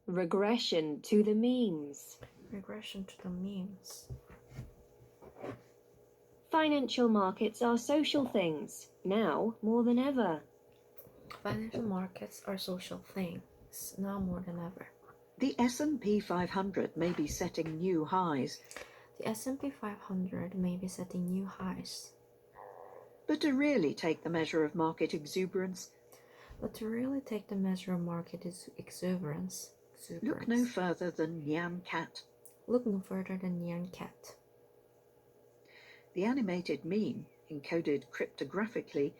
Regression to the memes. Regression to the memes. Financial markets are social things, now more than ever. Financial markets are social things, now more than ever. The S&P 500 may be setting new highs. The S&P 500 may be setting new highs. But to really take the measure of market exuberance, look no further than Nyan Cat. Look no further than Nyan Cat. The animated meme, encoded cryptographically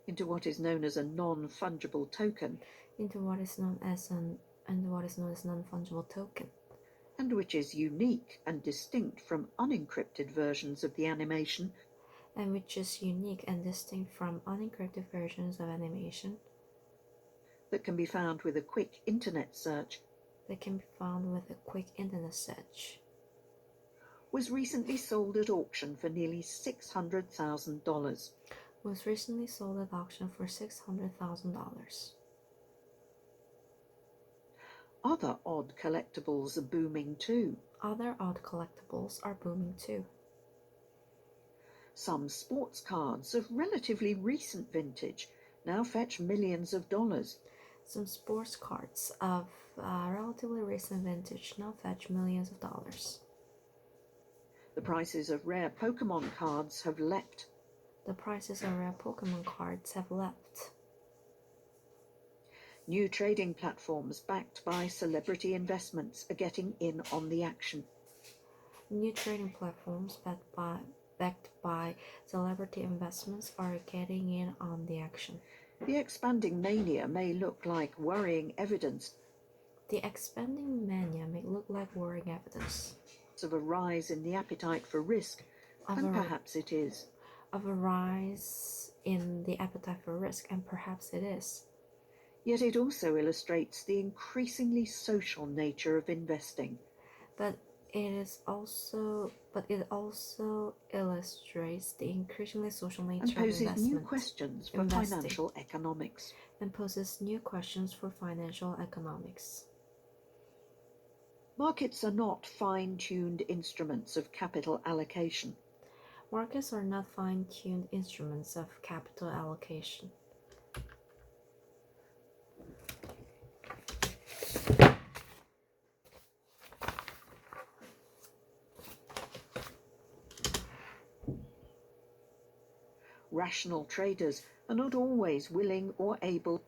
into what is known as a non-fungible token, non-fungible token, and which is unique and distinct from unencrypted versions of the animation, that can be found with a quick internet search, was recently sold at auction for nearly $600,000. Other odd collectibles are booming too. Some sports cards of relatively recent vintage now fetch millions of dollars. Some sports cards of relatively recent vintage now fetch millions of dollars. The prices of rare Pokemon cards have leapt. New trading platforms backed by celebrity investments are getting in on the action. New trading platforms backed by celebrity investments are getting in on the action. The expanding mania may look like worrying evidence of a rise in the appetite for risk, and perhaps it is. Yet it also illustrates the increasingly social nature of investing. But it also illustrates the increasingly social nature and poses of investment. new questions for financial economics. Markets are not fine-tuned instruments of capital allocation. Rational traders are not always willing or able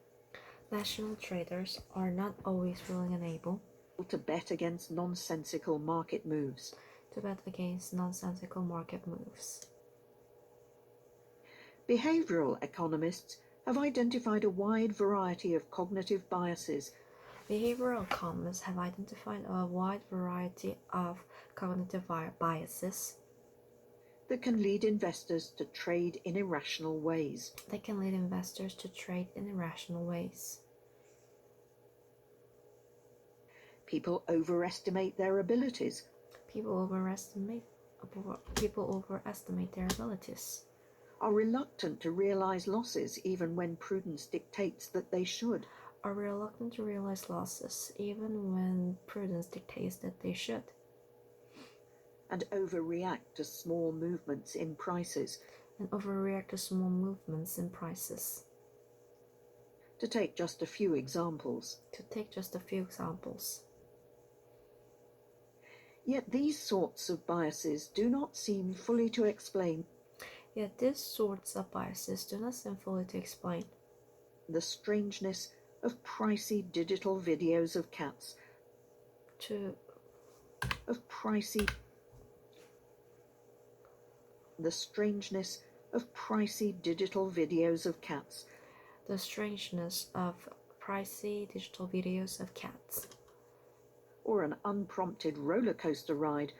to bet against nonsensical market moves. Behavioral economists have identified a wide variety of cognitive biases that can lead investors to trade in irrational ways. People overestimate their abilities. Are reluctant to realize losses even when prudence dictates that they should. And overreact to small movements in prices. To take just a few examples. Yet these sorts of biases do not seem fully to explain the strangeness of pricey digital videos of cats. The strangeness of pricey digital videos of cats. Or an unprompted roller coaster ride.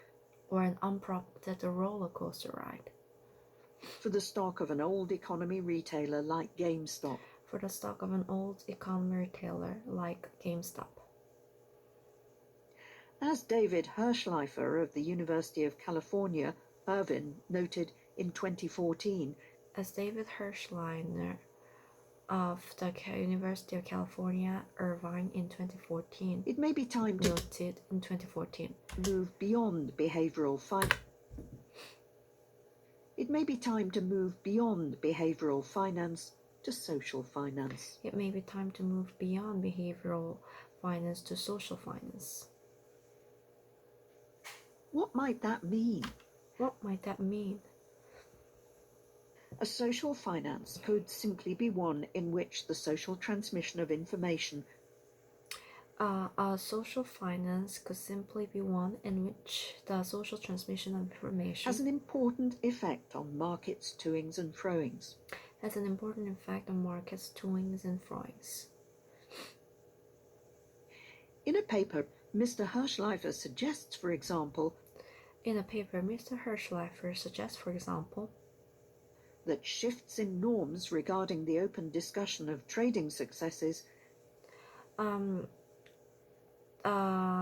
For the stock of an old economy retailer like GameStop. As David Hirschleifer of the University of California, Irvine, noted in 2014, of the University of California, Irvine in 2014 It may be time to noted in 2014. move beyond behavioral It may be time to move beyond behavioral finance to social finance. It may be time to move beyond behavioral finance to social finance. What might that mean? What might that mean? A social finance could simply be one in which the social transmission of information A social finance could simply be one in which the social transmission of information has an important effect on markets' toings and froings. has an important effect on markets' toings and froings. In a paper, Mr. Hirschleifer suggests, for example, In a paper, Mr. Hirschleifer suggests, for example, that shifts in norms regarding the open discussion of trading successes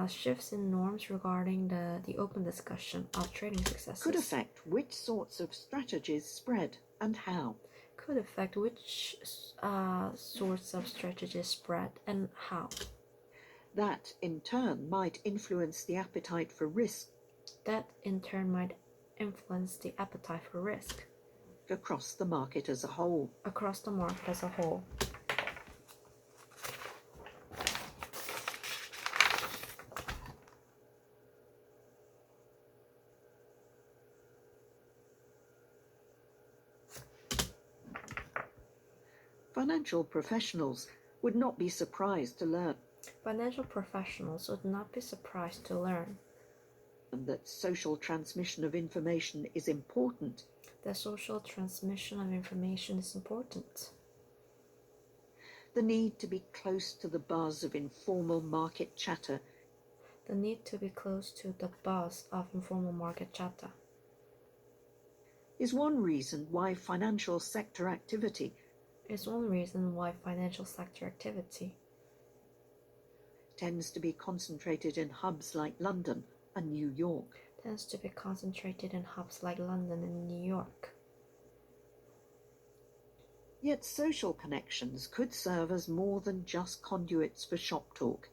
shifts in norms regarding the open discussion of trading successes could affect which sorts of strategies spread and how. Could affect which sorts of strategies spread and how. That, in turn, might influence the appetite for risk That in turn might influence the appetite for risk across the market as a whole. across the market as a whole. Financial professionals would not be surprised to learn Financial professionals would not be surprised to learn that social transmission of information is important. that social transmission of information is important. The need to be close to the buzz of informal market chatter The need to be close to the buzz of informal market chatter is one reason why financial sector activity is one reason why financial sector activity tends to be concentrated in hubs like London and New York. tends to be concentrated in hubs like London and New York. Yet social connections could serve as more than just conduits for shop talk.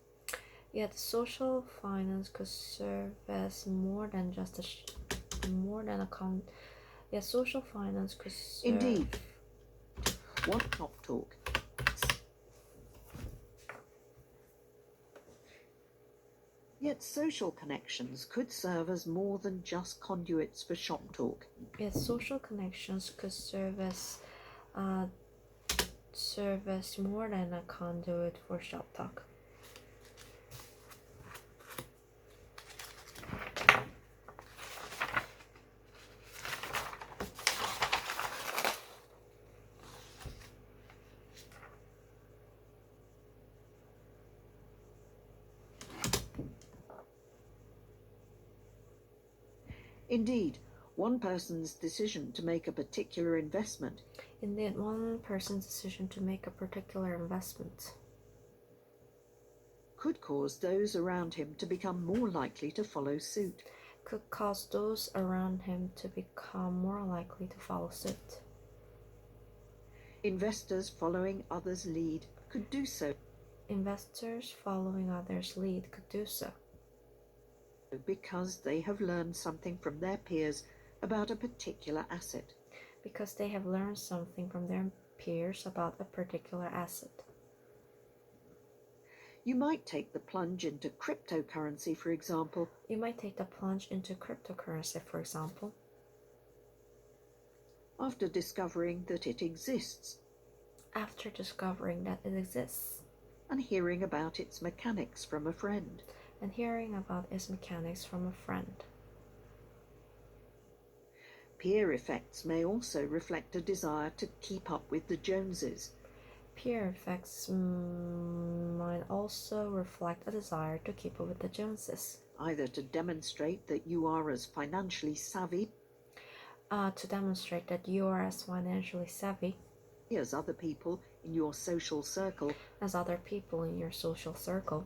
Yet social finance could serve as more than just Yet social finance could serve. Indeed, what shop talk? Yet social connections could serve as more than just conduits for shop talk. Yet social connections could serve as more than a conduit for shop talk. Indeed, one person's decision to make a particular investment Indeed, one person's decision to make a particular investment could cause those around him to become more likely to follow suit. could cause those around him to become more likely to follow suit. Investors following others' lead could do so Investors following others' lead could do so because they have learned something from their peers about a particular asset. because they have learned something from their peers about a particular asset. You might take the plunge into cryptocurrency, for example, You might take the plunge into cryptocurrency, for example, after discovering that it exists after discovering that it exists and hearing about its mechanics from a friend. and hearing about its mechanics from a friend. Peer effects may also reflect a desire to keep up with the Joneses. Peer effects might also reflect a desire to keep up with the Joneses, Either to demonstrate that you are as financially savvy to demonstrate that you are as financially savvy as other people in your social circle, as other people in your social circle,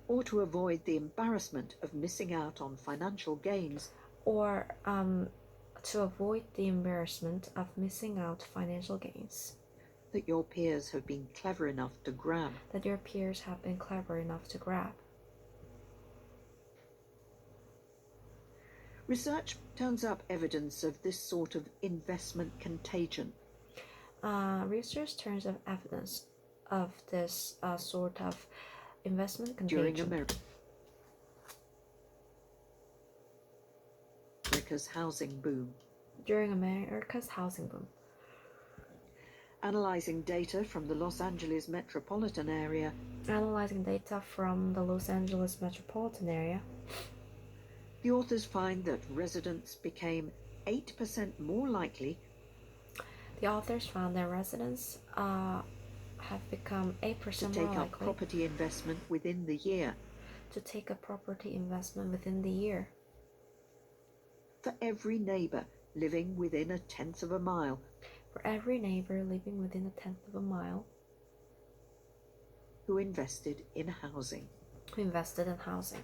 or to avoid the embarrassment of missing out on financial gains or to avoid the embarrassment of missing out financial gains that your peers have been clever enough to grab. that your peers have been clever enough to grab. Research turns up evidence of this sort of investment contagion. Research turns up evidence of this sort of investment During contagion America's housing boom. during America's housing boom. Analyzing data from the Los Angeles metropolitan area, Analyzing data from the Los Angeles metropolitan area, the authors find that residents became 8% more likely the authors found that residents have become 8% to more take up likely property investment within the year. to take a property investment within the year. For every neighbour living within a tenth of a mile, For every neighbor living within a tenth of a mile who invested in housing. who invested in housing.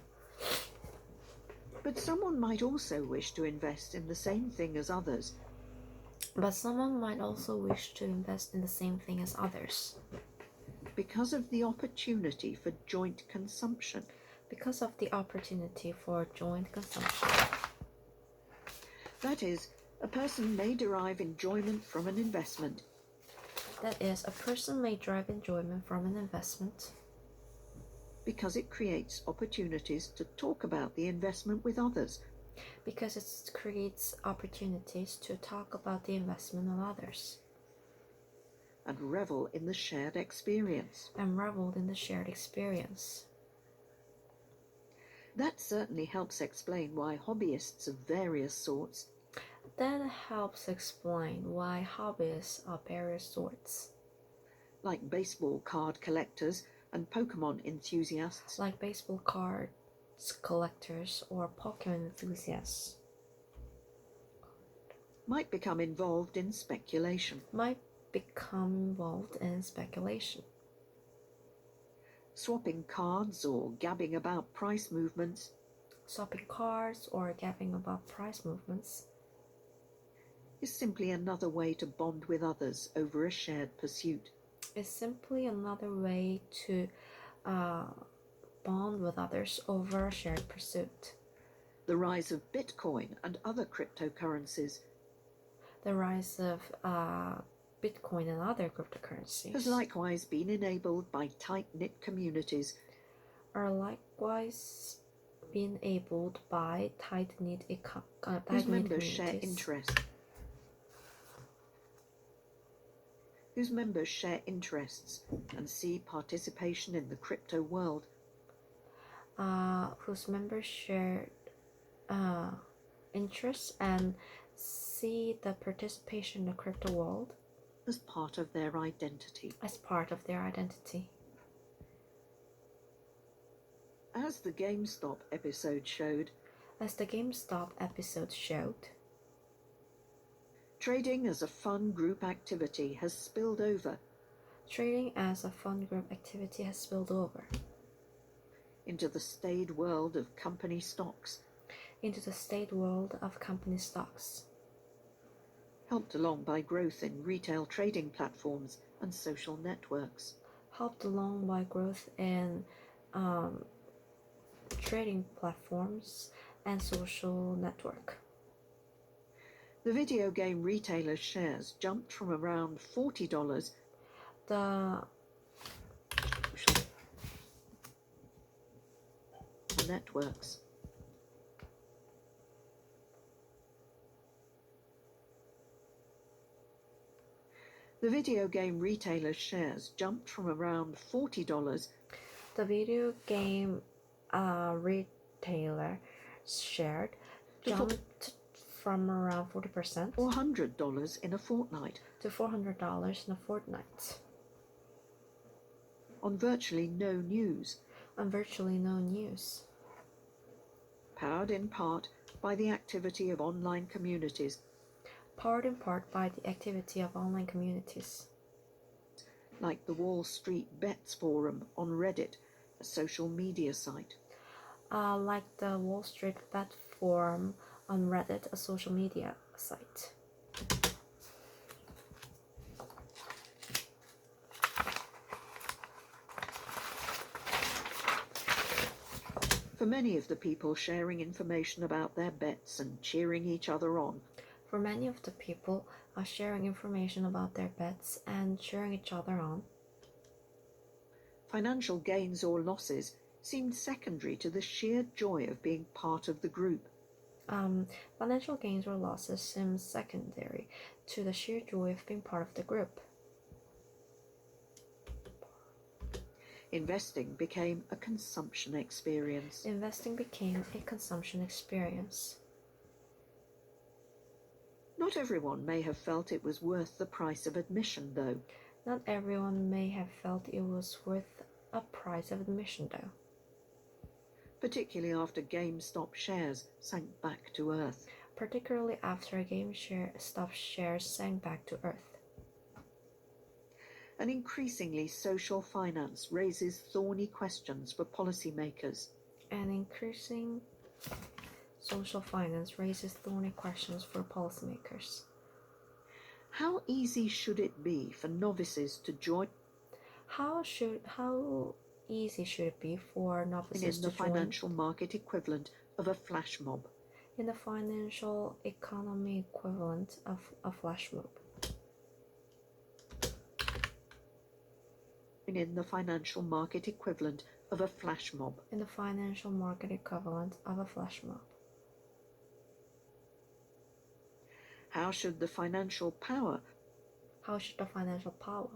But someone might also wish to invest in the same thing as others, But someone might also wish to invest in the same thing as others because of the opportunity for joint consumption. because of the opportunity for joint consumption. That is, a person may derive enjoyment from an investment That is, a person may derive enjoyment from an investment because it creates opportunities to talk about the investment with others, because it creates opportunities to talk about the investment of others and revel in the shared experience. and revel in the shared experience. That certainly helps explain why hobbyists of various sorts That helps explain why hobbyists of various sorts, like baseball card collectors and Pokemon enthusiasts, like baseball cards collectors or Pokemon enthusiasts, might become involved in speculation, might become involved in speculation, swapping cards or gabbing about price movements swapping cards or gabbing about price movements is simply another way to bond with others over a shared pursuit. is simply another way to bond with others over a shared pursuit. The rise of Bitcoin and other cryptocurrencies The rise of Bitcoin and other cryptocurrencies has likewise been enabled by tight-knit communities are likewise being enabled by tight-knit whose members share interests and see participation in the crypto world whose members share interests and see the participation in the crypto world as part of their identity. as part of their identity. As the GameStop episode showed, As the GameStop episode showed, trading as a fun group activity has spilled over trading as a fun group activity has spilled over into the staid world of company stocks, into the state world of company stocks, helped along by growth in retail trading platforms and social networks. helped along by growth in trading platforms and social network. The video game retailer's shares jumped from around $40 The networks. The video game retailer's shares jumped from around $40 The video game retailer shared jumped from around 40% or $100 in a fortnight to $400 in a fortnight on virtually no news, and virtually no news, powered in part by the activity of online communities powered in part by the activity of online communities like the Wall Street Bets Forum on Reddit, a social media site, like the Wall Street Bet Forum on Reddit, a social media site. For many of the people sharing information about their bets and cheering each other on, For many of the people are sharing information about their bets and cheering each other on. financial gains or losses seemed secondary to the sheer joy of being part of the group. Financial gains or losses seem secondary to the sheer joy of being part of the group. Investing became a consumption experience. Investing became a consumption experience. Not everyone may have felt it was worth the price of admission, though. Not everyone may have felt it was worth a price of admission, though. Particularly after GameStop shares sank back to earth. Particularly after GameStop shares sank back to earth. An increasingly social finance raises thorny questions for policymakers. And increasing social finance raises thorny questions for policymakers. How easy should it be for novices to join How easy should it be for novices in the to join financial market equivalent of a flash mob? in the financial economy equivalent of a flash mob? In the financial market equivalent of a flash mob. In the financial market equivalent of a flash mob. How should the financial power How should the financial power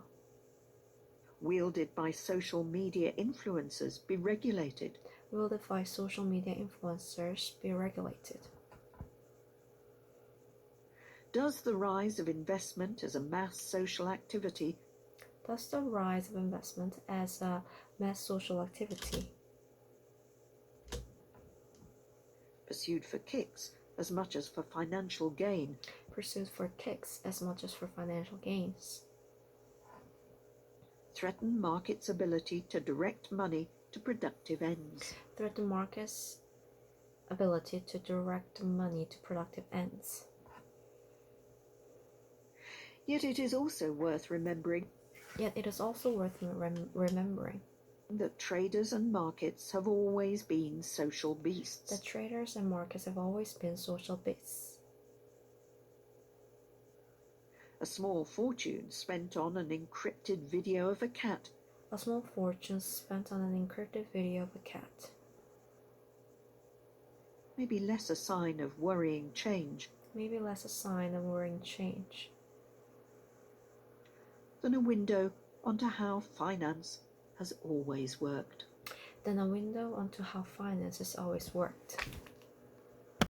wielded by social media influencers be regulated? wielded by social media influencers be regulated? Does the rise of investment as a mass social activity Thus, the rise of investment as a mass social activity, pursued for kicks as much as for financial gain, pursued for kicks as much as for financial gains, threaten markets' ability to direct money to productive ends? threaten markets' ability to direct money to productive ends. Yet it is also worth remembering Yet it is also worth remembering that traders and markets have always been social beasts. that traders and markets have always been social beasts. A small fortune spent on an encrypted video of a cat A small fortune spent on an encrypted video of a cat may be less a sign of worrying change may be less a sign of worrying change than a window onto how finance has always worked. than a window onto how finance has always worked.